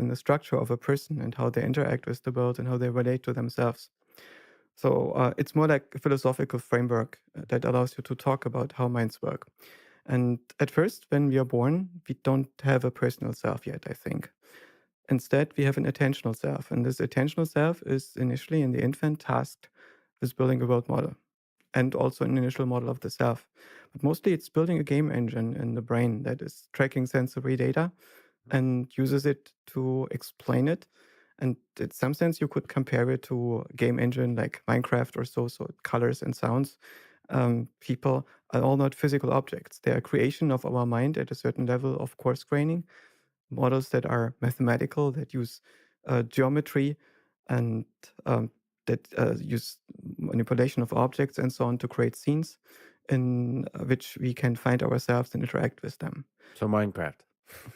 the structure of a person and how they interact with the world and how they relate to themselves. So it's more like a philosophical framework that allows you to talk about how minds work. And at first, when we are born, we don't have a personal self yet, I think. Instead, we have an attentional self. And this attentional self is initially in the infant tasked with building a world model and also an initial model of the self. But mostly it's building a game engine in the brain that is tracking sensory data and uses it to explain it. And in some sense, you could compare it to a game engine like Minecraft or so. So colors and sounds, people are all not physical objects. They are a creation of our mind at a certain level of coarse graining, models that are mathematical, that use geometry and that use manipulation of objects and so on to create scenes in which we can find ourselves and interact with them. So Minecraft.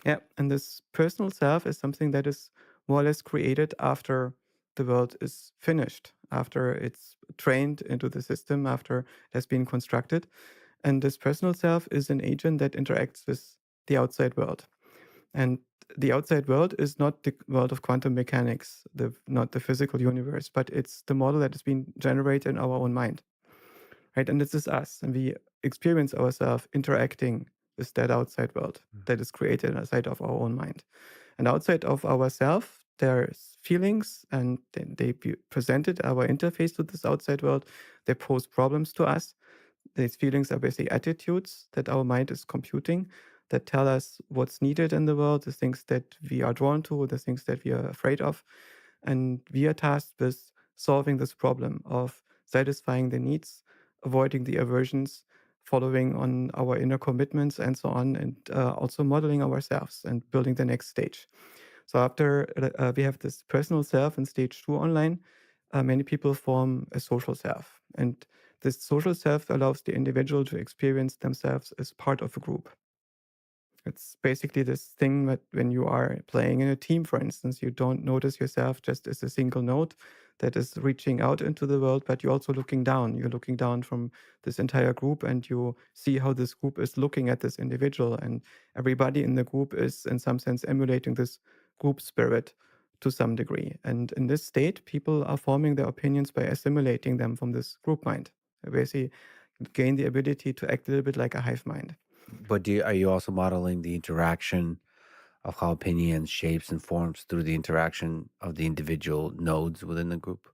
Yeah, and this personal self is something that is more or less created after the world is finished, after it's trained into the system, after it has been constructed. And this personal self is an agent that interacts with the outside world. And the outside world is not the world of quantum mechanics, not the physical universe, but it's the model that has been generated in our own mind, right? And this is us, and we experience ourselves interacting with that outside world Mm. that is created outside of our own mind. And outside of ourself, there's feelings, and then they be presented our interface to this outside world. They pose problems to us. These feelings are basically attitudes that our mind is computing that tell us what's needed in the world, the things that we are drawn to, the things that we are afraid of. And we are tasked with solving this problem of satisfying the needs, avoiding the aversions, following on our inner commitments, and so on, and also modeling ourselves and building the next stage. So after we have this personal self in stage two online, many people form a social self. And this social self allows the individual to experience themselves as part of a group. It's basically this thing that when you are playing in a team, for instance, you don't notice yourself just as a single node that is reaching out into the world, but you're also looking down. You're looking down from this entire group and you see how this group is looking at this individual. And everybody in the group is, in some sense, emulating this group spirit to some degree. And in this state, people are forming their opinions by assimilating them from this group mind. They basically gain the ability to act a little bit like a hive mind. But are you also modeling the interaction of how opinions shapes and forms through the interaction of the individual nodes within the group?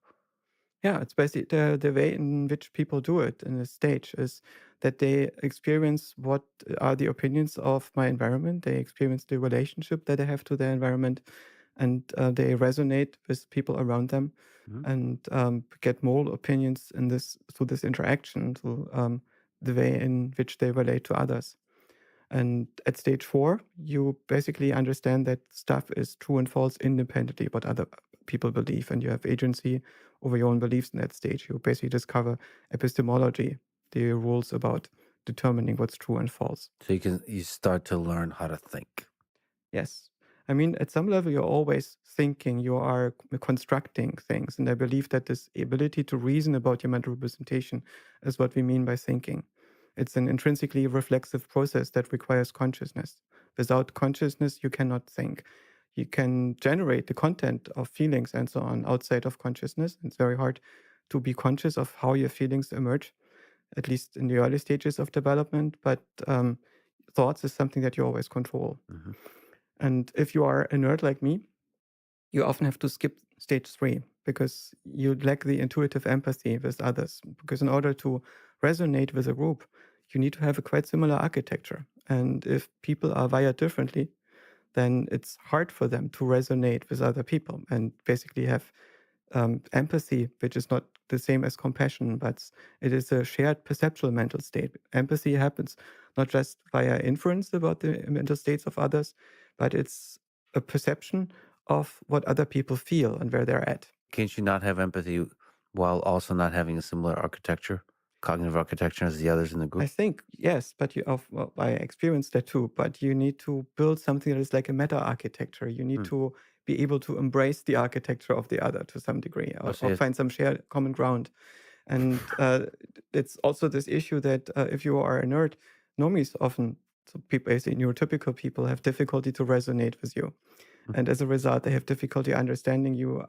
Yeah, it's basically the way in which people do it in this stage is that they experience what are the opinions of my environment. They experience the relationship that they have to their environment, and they resonate with people around them, Mhm. and get more opinions in this through this interaction, through the way in which they relate to others. And at stage four, you basically understand that stuff is true and false independently what other people believe, and you have agency over your own beliefs in that stage. You basically discover epistemology, the rules about determining what's true and false. So you start to learn how to think. Yes. I mean, at some level, you're always thinking, you are constructing things. And I believe that this ability to reason about your mental representation is what we mean by thinking. It's an intrinsically reflexive process that requires consciousness. Without consciousness, you cannot think. You can generate the content of feelings and so on outside of consciousness. It's very hard to be conscious of how your feelings emerge, at least in the early stages of development. But thoughts is something that you always control. Mhm. And if you are a nerd like me, you often have to skip stage three because you lack the intuitive empathy with others. Because in order to resonate with a group, you need to have a quite similar architecture. And if people are wired differently, then it's hard for them to resonate with other people and basically have empathy, which is not the same as compassion, but it is a shared perceptual mental state. Empathy happens not just via inference about the mental states of others, but it's a perception of what other people feel and where they're at. Can't you not have empathy while also not having a similar architecture, cognitive architecture as the others in the I group? think yes, but well, I experienced that too. But you need to build something that is like a meta architecture. You need Hmm. to be able to embrace the architecture of the other to some degree, Oh, or so find some shared common ground. And it's also this issue that if you are a nerd, normies often, so people, basically neurotypical people, have difficulty to resonate with you. and as a result, they have difficulty understanding you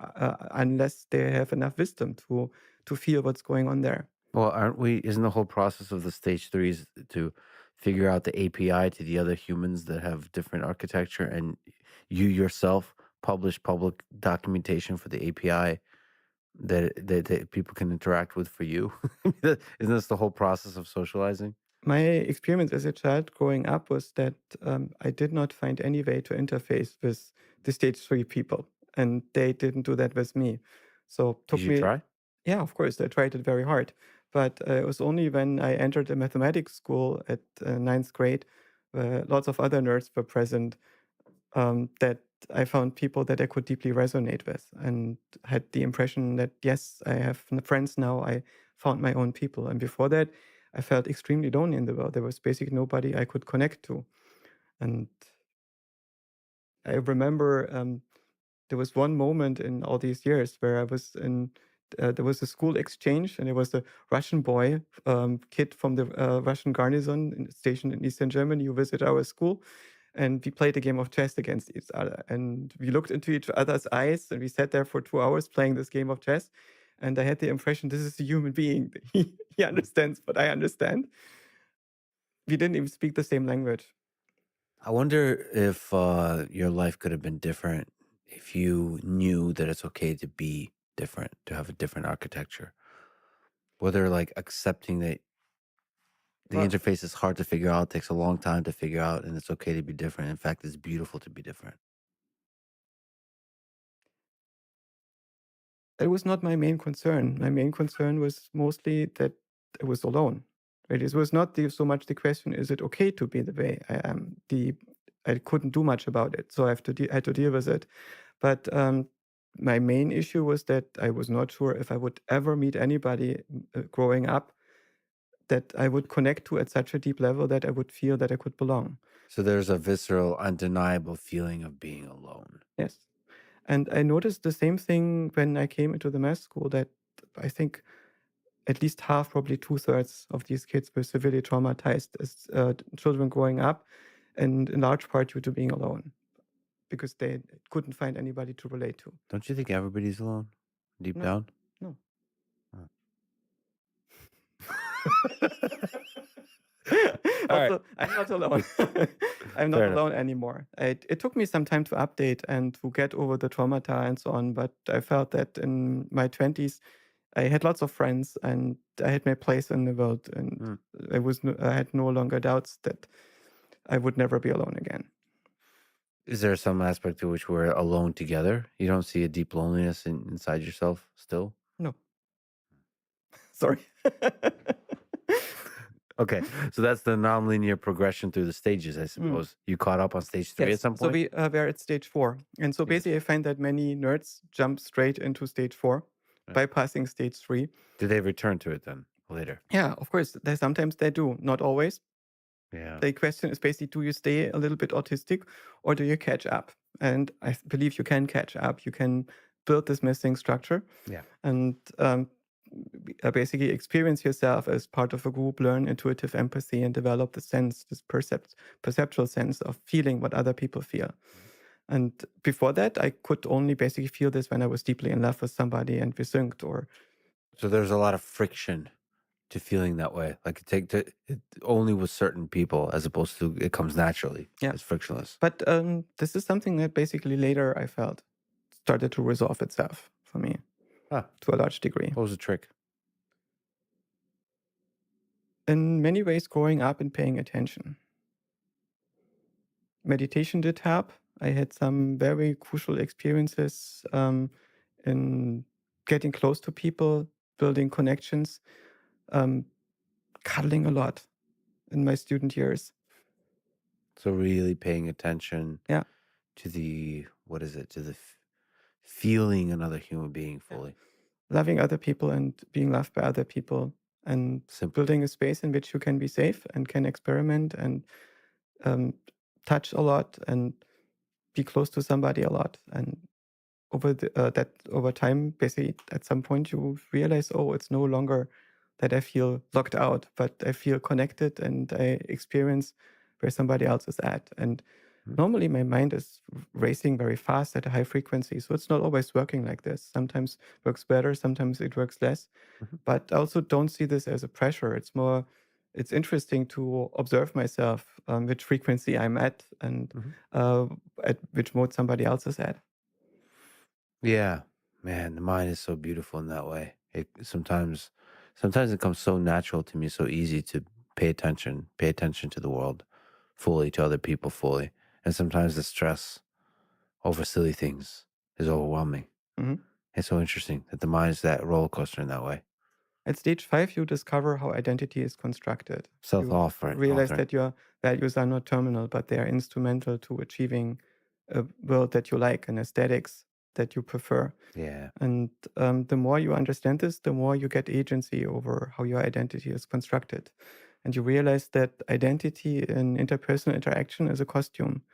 unless they have enough wisdom to feel what's going on there. Well, aren't we? Isn't the whole process of the stage threes to figure out the API to the other humans that have different architecture, and you yourself publish public documentation for the API that people can interact with for you? Isn't this the whole process of socializing? My experience as a child growing up was that I did not find any way to interface with the stage three people, and they didn't do that with me. So Did took you me, try? yeah, of course, I tried it very hard, but it was only when I entered a mathematics school at ninth grade, where lots of other nerds were present, that I found people that I could deeply resonate with, and had the impression that yes, I have friends now. I found my own people, and before that, I felt extremely lonely in the world. There was basically nobody I could connect to, and I remember there was one moment in all these years where I was in. There was a school exchange, and there was a Russian boy, kid from the Russian garrison stationed in Eastern Germany, who visited our school, and we played a game of chess against each other. And we looked into each other's eyes, and we sat there for 2 hours playing this game of chess. And I had the impression this is a human being. He understands what I understand. We didn't even speak the same language. I wonder if your life could have been different if you knew that it's okay to be different, to have a different architecture. Whether like accepting that the Well, interface is hard to figure out, takes a long time to figure out, and it's okay to be different. In fact, it's beautiful to be different. it was not my main concern. My main concern was mostly that I was alone. Right? It was not so much the question: is it okay to be the way I am? I couldn't do much about it, so I had to deal with it. But my main issue was that I was not sure if I would ever meet anybody growing up that I would connect to at such a deep level that I would feel that I could belong. So there's a visceral, undeniable feeling of being alone. Yes. And I noticed the same thing when I came into the math school, that I think at least half, probably two-thirds of these kids were severely traumatized as children growing up, and in large part due to being alone because they couldn't find anybody to relate to. Don't you think everybody's alone deep No, down? no. Oh. All right. Also, I'm not alone. I'm not Fair enough. alone anymore. It took me some time to update and to get over the traumata and so on, but I felt that in my 20s, I had lots of friends and I had my place in the world, and Mm. I had no longer doubts that I would never be alone again. Is there some aspect to which we're alone together? You don't see a deep loneliness inside yourself still? No, sorry. Okay, so that's the nonlinear progression through the stages, I Mm. suppose. You caught up on stage 3 at Yes, some so point? we were at stage four. And so Yes. basically, I find that many nerds jump straight into stage four, Right. bypassing stage three. Do they return to it then later? Yeah, of course, sometimes they do, not always. Yeah. The question is basically, do you stay a little bit autistic or do you catch up? And I believe you can catch up. You can build this missing structure Yeah. and basically experience yourself as part of a group, learn intuitive empathy, and develop the sense, this perceptual sense of feeling what other people feel. And before that, I could only basically feel this when I was deeply in love with somebody and we synced, or So there's a lot of friction to feeling that way. Like it only with certain people as opposed to it comes naturally. yeah. It's frictionless. But this is something that basically later I felt started to resolve itself for me Huh. to a large degree. What was the trick? In many ways, growing up and paying attention. Meditation did help. I had some very crucial experiences in getting close to people, building connections, um, cuddling a lot in my student years. So really paying attention Yeah. to the what is it? To the feeling another human being Yeah. fully. Loving other people and being loved by other people, and Simple. building a space in which you can be safe and can experiment and um, touch a lot and be close to somebody a lot. And over time, basically, at some point, you realize, oh, it's no longer that I feel locked out, but I feel connected and I experience where somebody else is at. And Mhm. Normally, my mind is racing very fast at a high frequency, so it's not always working like this. Sometimes works better, sometimes it works less. Mhm. But I also don't see this as a pressure. It's more, it's interesting to observe myself, which frequency I'm at, and Mhm. uh, at which mode somebody else is at. Yeah, man, the mind is so beautiful in that way. It sometimes it comes so natural to me, so easy to pay attention to the world fully, to other people fully. And sometimes the stress over silly things is overwhelming. Mhm. It's so interesting that the mind is that roller coaster in that way. At stage 5, you discover how identity is constructed. Self You authoring, realize authoring. that your values are not terminal, but they are instrumental to achieving a world that you like and aesthetics that you prefer. Yeah. And the more you understand this, the more you get agency over how your identity is constructed. And you realize that identity in interpersonal interaction is a costume.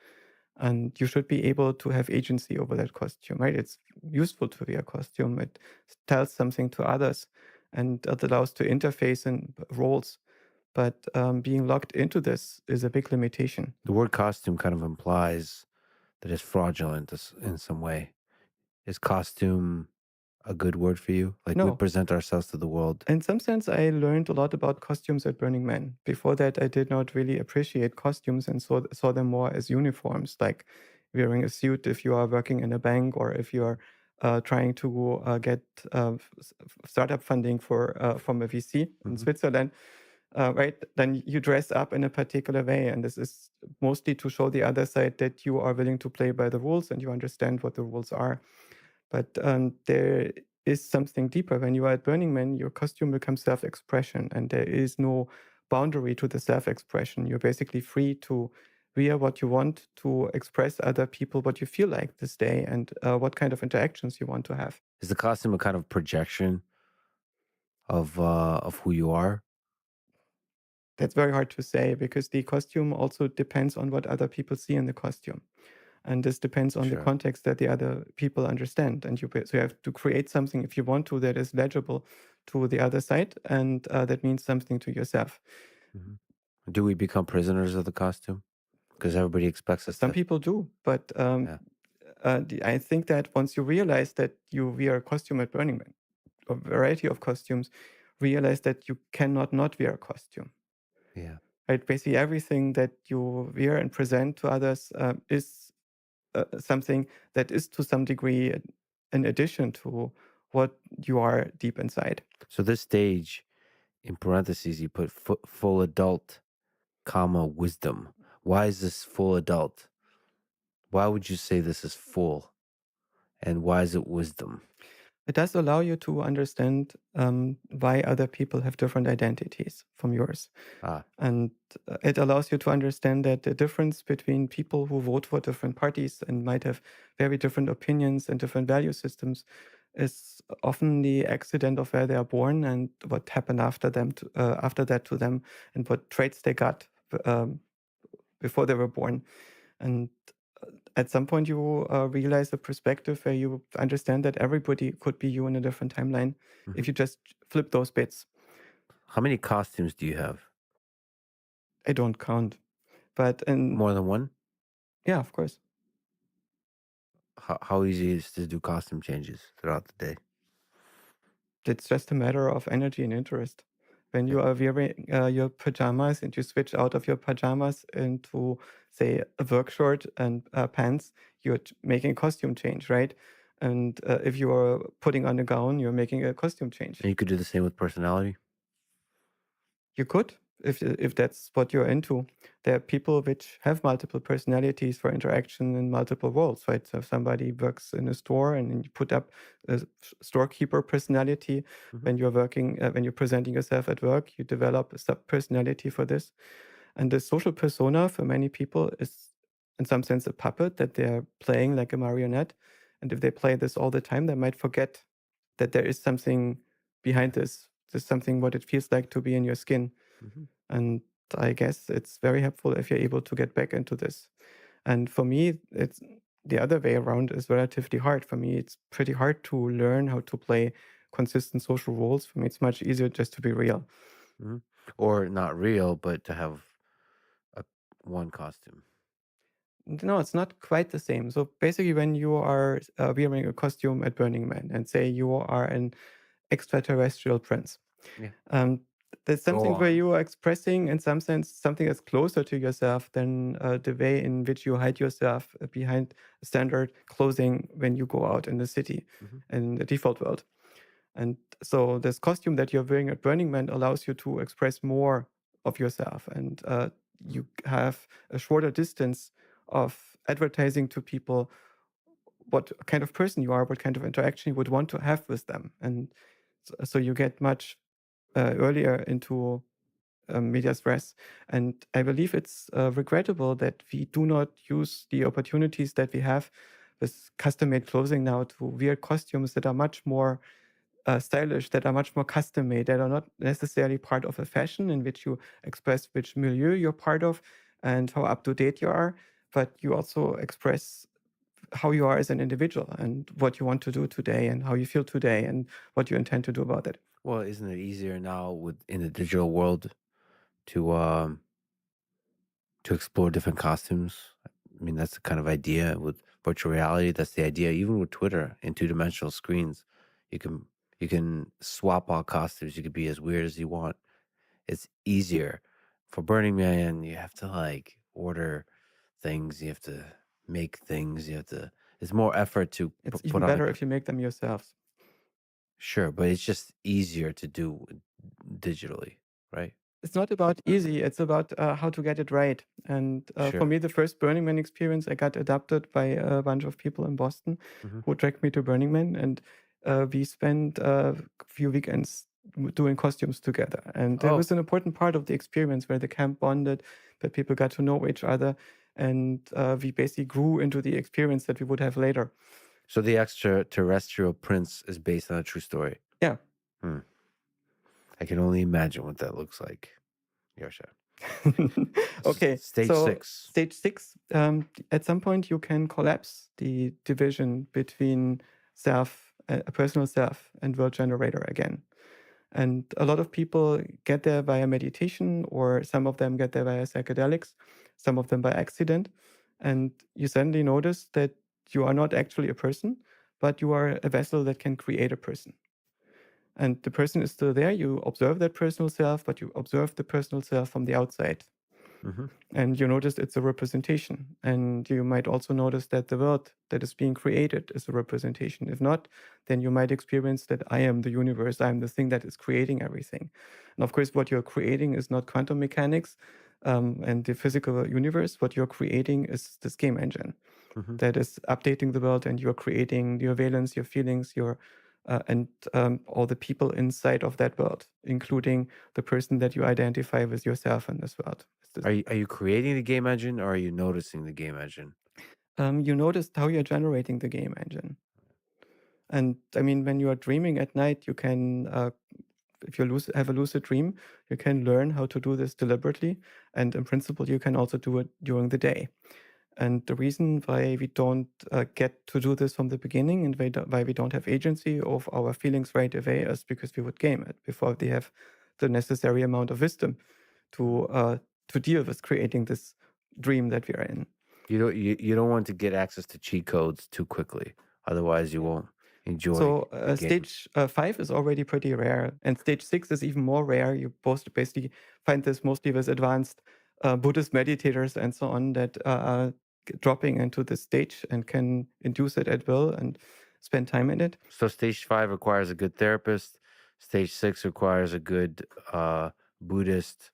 And you should be able to have agency over that costume, right? It's useful to wear a costume. It tells something to others and it allows to interface in roles. But being locked into this is a big limitation. The word costume kind of implies that it's fraudulent in some way. Is costume a good word for you? Like we No, present ourselves to the world. in some sense, I learned a lot about costumes at Burning Man. Before that, I did not really appreciate costumes and saw them more as uniforms, like wearing a suit if you are working in a bank or if you are trying to get startup funding from a VC in Hmm. Switzerland. Right, then you dress up in a particular way, and this is mostly to show the other side that you are willing to play by the rules and you understand what the rules are. But there is something deeper. When you are at Burning Man, your costume becomes self expression, and there is no boundary to the self expression. You're basically free to wear what you want to express other people what you feel like this day and what kind of interactions you want to have. Is the costume a kind of projection of who you are? That's very hard to say because the costume also depends on what other people see in the costume. And this depends on the Sure. context that the other people understand. And so you have to create something if you want to that is legible to the other side, and that means something to yourself. Hmm. Do we become prisoners of the costume? Because everybody expects us Some to. people do, but Yeah. I think that once you realize that you wear a costume at Burning Man, a variety of costumes, realize that you cannot not wear a costume. Yeah. Right? Basically, everything that you wear and present to others is something that is to some degree in addition to what you are deep inside. So this stage, in parentheses, you put full adult, comma, wisdom. Why is this full adult? Why would you say this is full? And why is it wisdom? It does allow you to understand why other people have different identities from yours. Ah, And it allows you to understand that the difference between people who vote for different parties and might have very different opinions and different value systems is often the accident of where they are born and what happened after that to them and what traits they got um, before they were born. And at some point, you realize a perspective where you understand that everybody could be you in a different timeline if mhm. you just flip those bits. How many costumes do you have? I don't count, but and More than one? yeah, of course, How easy is it to do costume changes throughout the day? it's just a matter of energy and interest. When Yeah. you are wearing your pajamas and you switch out of your pajamas into, say, a work short and pants, you're making a costume change, right? And if you are putting on a gown, you're making a costume change. And you could do the same with personality? You could, if that's what you're into. There are people which have multiple personalities for interaction in multiple roles, right? So if somebody works in a store and then you put up a storekeeper personality, Mhm. when you're working, when you're presenting yourself at work, you develop a sub personality for this. And the social persona for many people is, in some sense, a puppet that they're playing like a marionette. And if they play this all the time, they might forget that there is something behind Yeah. this. There's something what it feels like to be in your skin. Mhm. And I guess it's very helpful if you're able to get back into this. And for me, it's the other way around is relatively hard. For me, it's pretty hard to learn how to play consistent social roles. For me, it's much easier just to be real. Mhm. Or not real, but to have a one costume. No, it's not quite the same. So basically, when you are wearing a costume at Burning Man and say you are an extraterrestrial prince, Yeah. um, there's Go something where on. you are expressing, in some sense, something that's closer to yourself than the way in which you hide yourself behind standard clothing when you go out in the city Mhm. in the default world. And so this costume that you're wearing at Burning Man allows you to express more of yourself, and you have a shorter distance of advertising to people what kind of person you are, what kind of interaction you would want to have with them, and so you get much earlier into medias res. And I believe it's regrettable that we do not use the opportunities that we have with custom-made clothing now to wear costumes that are much more stylish, that are much more custom made, that are not necessarily part of a fashion in which you express which milieu you're part of and how up to date you are, but you also express how you are as an individual and what you want to do today and how you feel today and what you intend to do about it. Well, isn't it easier now with in the digital world to um to explore different costumes? I mean, that's the kind of idea with virtual reality. That's the idea. Even with Twitter and two-dimensional screens, you can you can swap all costumes. You could be as weird as you want. It's easier. For Burning Man, you have to like order things. You have to make things. You have to. It's more effort to It's put even on a. better if you make them yourselves. Sure, but it's just easier to do digitally, right? It's not about easy, it's about how to get it right. And for Sure. me, the first Burning Man experience, I got adopted by a bunch of people in Boston Hmm. who dragged me to Burning Man. And we spent a few weekends doing costumes together. And it Oh, was an important part of the experience where the camp bonded, that people got to know each other. And we basically grew into the experience that we would have later. so the extraterrestrial prince is based on a true story. Yeah. Hmm. I can only imagine what that looks like. Yosha. Okay, Stage so 6. stage six, at some point you can collapse the division between self, a personal self, and world generator again. And a lot of people get there via meditation, or some of them get there via psychedelics, some of them by accident. And you suddenly notice that you are not actually a person, but you are a vessel that can create a person. And the person is still there. You observe that personal self, but you observe the personal self from the outside. Hmm. And you notice it's a representation. And you might also notice that the world that is being created is a representation. If not, then you might experience that I am the universe, I am the thing that is creating everything. And of course, what you're creating is not quantum mechanics and the physical universe. What you're creating is this game engine Hmm. that is updating the world, and you're creating your valence, your feelings, your and all the people inside of that world, including the person that you identify with yourself in this world. It's this Are you creating the game engine or are you noticing the game engine? you noticed how you're generating the game engine. And I mean, when you are dreaming at night, you can, if you have a lucid dream, you can learn how to do this deliberately. And in principle, you can also do it during the day. And the reason why we don't get to do this from the beginning and why we don't have agency of our feelings right away is because we would game it before we have the necessary amount of wisdom Mm. to deal with creating this dream that we are in. You don't want to get access to cheat codes too quickly. Otherwise you won't enjoy So the game. stage five is already pretty rare, and stage six is even more rare. You both basically find this mostly with advanced Buddhist meditators and so on that are dropping into this stage and can induce it at will and spend time in it. So stage 5 requires a good therapist. Stage 6 requires a good Buddhist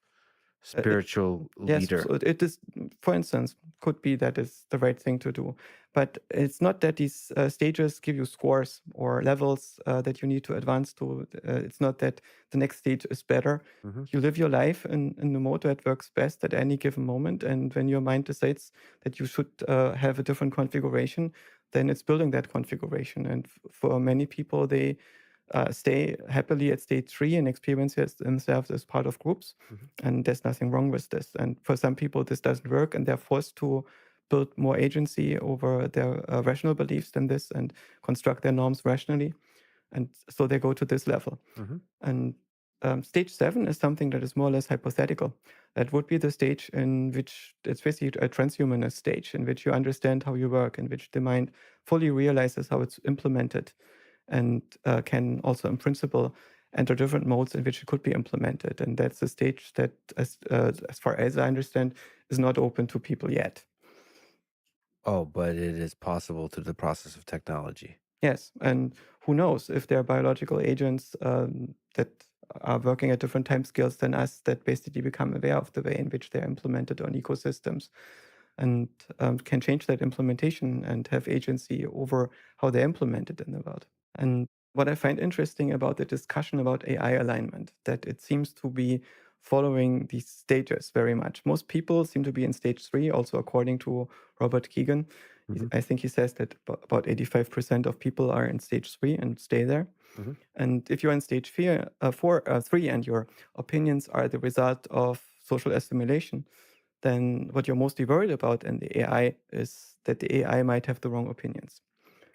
spiritual Yes, leader. so it is, for instance, could be that is the right thing to do. But it's not that these stages give you scores or levels that you need to advance to. It's not that the next stage is better. Hmm. You live your life in the mode that works best at any given moment. And when your mind decides that you should have a different configuration, then it's building that configuration. And for many people, they stay happily at stage three and experience themselves as part of groups. Hmm. And there's nothing wrong with this. And for some people, this doesn't work, and they're forced to build more agency over their rational beliefs than this and construct their norms rationally. And so they go to this level. Hmm. And Stage 7 is something that is more or less hypothetical. That would be the stage in which it's basically a transhumanist stage, in which you understand how you work, in which the mind fully realizes how it's implemented, and can also, in principle, enter different modes in which it could be implemented. And that's the stage that, as far as I understand, is not open to people yet. Oh, but it is possible through the process of technology. Yes, and who knows if there are biological agents that are working at different timescales than us that basically become aware of the way in which they're implemented on ecosystems and can change that implementation and have agency over how they're implemented in the world. And what I find interesting about the discussion about AI alignment, that it seems to be following these stages very much. Most people seem to be in stage 3, also according to Robert Keegan. Hmm. I think he says that about 85% of people are in stage 3 and stay there. Hmm. And if you're in stage 3 and your opinions are the result of social assimilation, then what you're mostly worried about in the AI is that the AI might have the wrong opinions.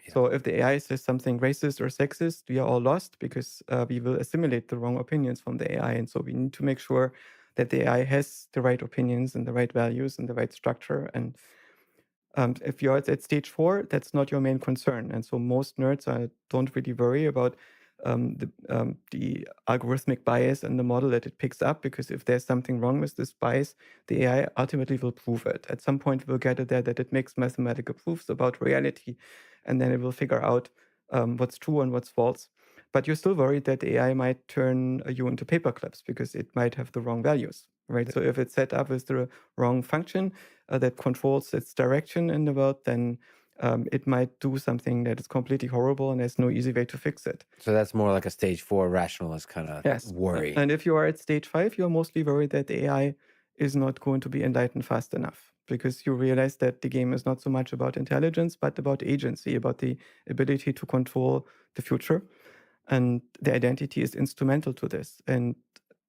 Yeah. So if the AI says something racist or sexist, we are all lost because we will assimilate the wrong opinions from the AI. And so we need to make sure that the AI has the right opinions and the right values and the right structure. And if you're at stage 4, that's not your main concern. And so most nerds don't really worry about the algorithmic bias in the model that it picks up, because if there's something wrong with this bias, the AI ultimately will prove it. At some point, we'll get it there that it makes mathematical proofs about reality, and then it will figure out what's true and what's false. But you're still worried that the AI might turn you into paper clips because it might have the wrong values, right? So if it's set up with the wrong function, that controls its direction in the world, then it might do something that is completely horrible and there's no easy way to fix it. So that's more like a stage 4 rationalist kind of Yes. worry. And if you are at stage 5, you're mostly worried that the AI is not going to be enlightened fast enough, because you realize that the game is not so much about intelligence, but about agency, about the ability to control the future. And the identity is instrumental to this. And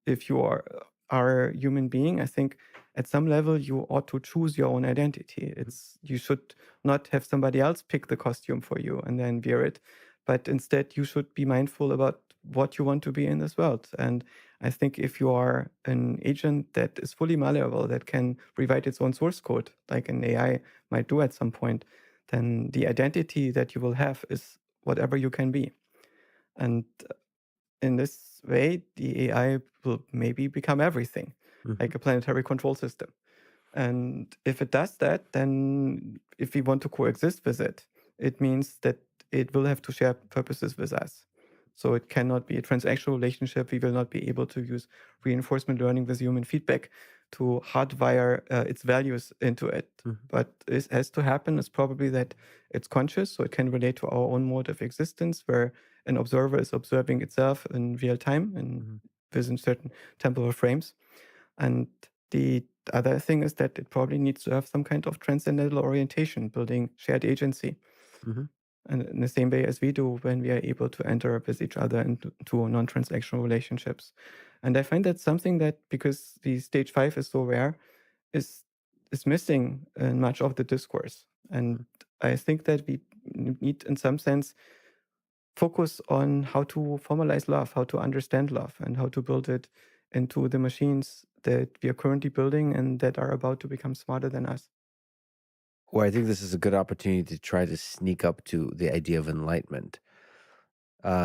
if you are a human being, I think at some level you ought to choose your own identity. You should not have somebody else pick the costume for you and then wear it, but instead you should be mindful about what you want to be in this world. And I think if you are an agent that is fully malleable, that can rewrite its own source code, like an AI might do at some point, then the identity that you will have is whatever you can be. And in this way, the AI will maybe become everything, Mhm. like a planetary control system. And if it does that, then if we want to coexist with it, it means that it will have to share purposes with us. So it cannot be a transactional relationship. We will not be able to use reinforcement learning with human feedback to hardwire its values into it. Mhm. But it has to happen is probably that it's conscious, so it can relate to our own mode of existence, where an observer is observing itself in real time and Mhm. within certain temporal frames. And the other thing is that it probably needs to have some kind of transcendental orientation, building shared agency. Mhm. And in the same way as we do when we are able to enter with each other into non-transactional relationships. And I find that something that, because the stage 5 is so rare, is is missing in much of the discourse. And Mhm. I think that we need, in some sense, focus on how to formalize love, how to understand love, and how to build it into the machines that we are currently building and that are about to become smarter than us. Well, I think this is a good opportunity to try to sneak up to the idea of enlightenment.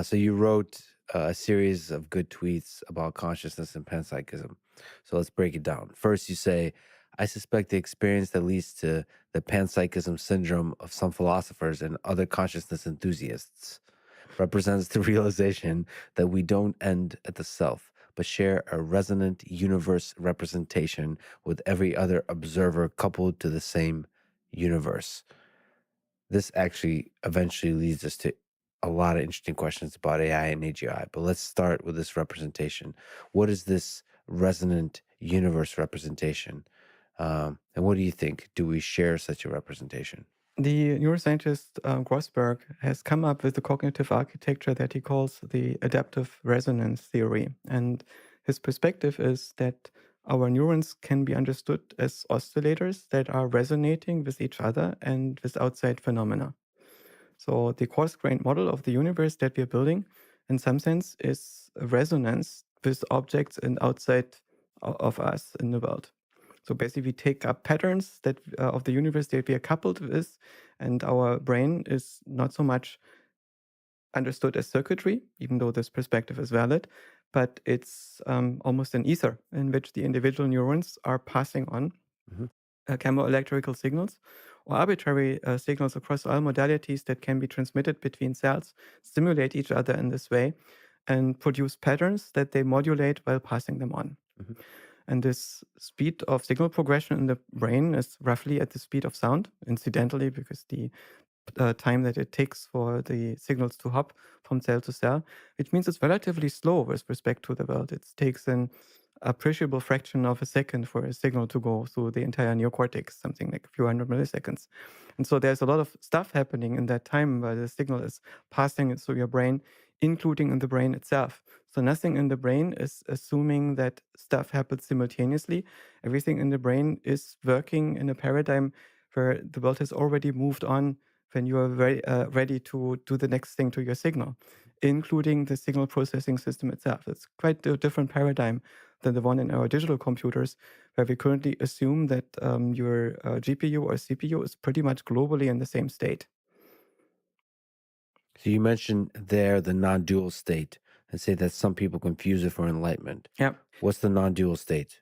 So you wrote a series of good tweets about consciousness and panpsychism. So let's break it down. First, you say, I suspect the experience that leads to the panpsychism syndrome of some philosophers and other consciousness enthusiasts represents the realization that we don't end at the self, but share a resonant universe representation with every other observer coupled to the same universe. This actually eventually leads us to a lot of interesting questions about AI and AGI. But let's start with this representation. What is this resonant universe representation? And what do you think? Do we share such a representation? The neuroscientist Grossberg has come up with a cognitive architecture that he calls the adaptive resonance theory. And his perspective is that our neurons can be understood as oscillators that are resonating with each other and with outside phenomena. So the coarse grained model of the universe that we're building, in some sense, is a resonance with objects and outside of us in the world. So basically, we take up patterns that of the universe that we are coupled with, and our brain is not so much understood as circuitry, even though this perspective is valid, but it's almost an ether in which the individual neurons are passing on Mhm. chemoelectrical signals or arbitrary signals across all modalities that can be transmitted between cells, stimulate each other in this way, and produce patterns that they modulate while passing them on. Mhm. And this speed of signal progression in the brain is roughly at the speed of sound, incidentally, because the time that it takes for the signals to hop from cell to cell, which means it's relatively slow with respect to the world. It takes an appreciable fraction of a second for a signal to go through the entire neocortex, something like a few hundred milliseconds. And so there's a lot of stuff happening in that time where the signal is passing through your brain, including in the brain itself. So nothing in the brain is assuming that stuff happens simultaneously. Everything in the brain is working in a paradigm where the world has already moved on when you are ready to do the next thing to your signal, including the signal processing system itself. It's quite a different paradigm than the one in our digital computers, where we currently assume that your GPU or CPU is pretty much globally in the same state. So you mentioned there the non-dual state and say that some people confuse it for enlightenment. Yeah. What's the non-dual state?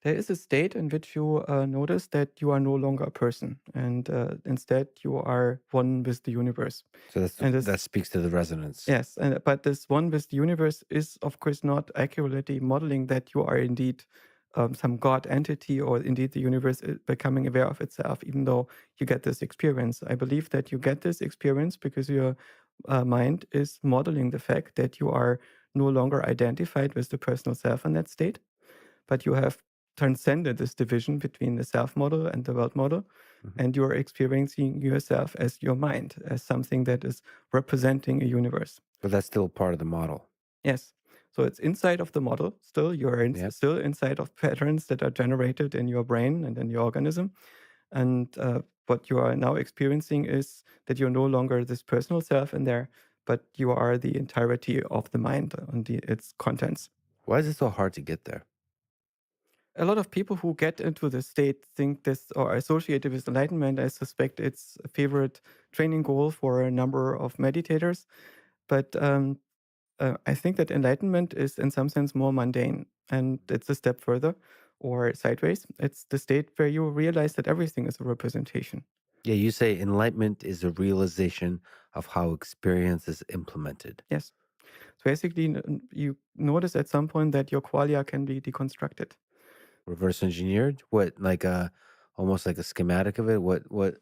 There is a state in which you notice that you are no longer a person, and instead you are one with the universe. So And that this speaks to the resonance. Yes, and but this one with the universe is, of course, not accurately modeling that you are indeed some God entity or indeed the universe becoming aware of itself, even though you get this experience. I believe that you get this experience because your mind is modeling the fact that you are no longer identified with the personal self in that state, but you have transcended this division between the self model and the world model, Mhm. and you're experiencing yourself as your mind, as something that is representing a universe. But that's still part of the model. Yes. So it's inside of the model. Still, you're Yep. still inside of patterns that are generated in your brain and in your organism. And what you are now experiencing is that you're no longer this personal self in there, but you are the entirety of the mind and its contents. Why is it so hard to get there? A lot of people who get into the state think this or associate it with enlightenment. I suspect it's a favorite training goal for a number of meditators. But I think that enlightenment is, in some sense, more mundane, and it's a step further or sideways. It's the state where you realize that everything is a representation. Yeah, you say enlightenment is a realization of how experience is implemented. Yes. So basically, you notice at some point that your qualia can be deconstructed. Reverse engineered? What, like a almost like a schematic of it? What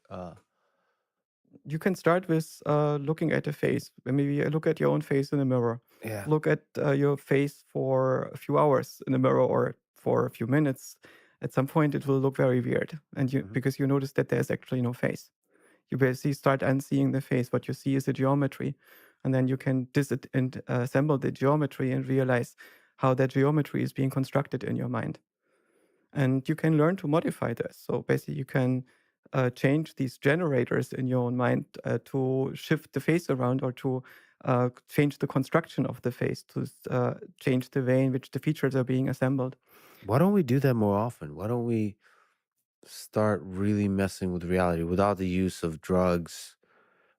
You can start with looking at a face. Maybe you look at your own face in the mirror. yeah. Look at your face for a few hours in the mirror or for a few minutes. At some point, it will look very weird, and you Mhm. because you notice that there's actually no face. You basically start unseeing the face. What you see is a geometry, and then you can assemble the geometry and realize how that geometry is being constructed in your mind. And you can learn to modify this. So basically, you can change these generators in your own mind to shift the face around or to change the construction of the face, to change the way in which the features are being assembled. Why don't we do that more often? Why don't we start really messing with reality without the use of drugs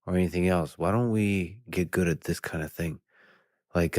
or anything else? Why don't we get good at this kind of thing? Like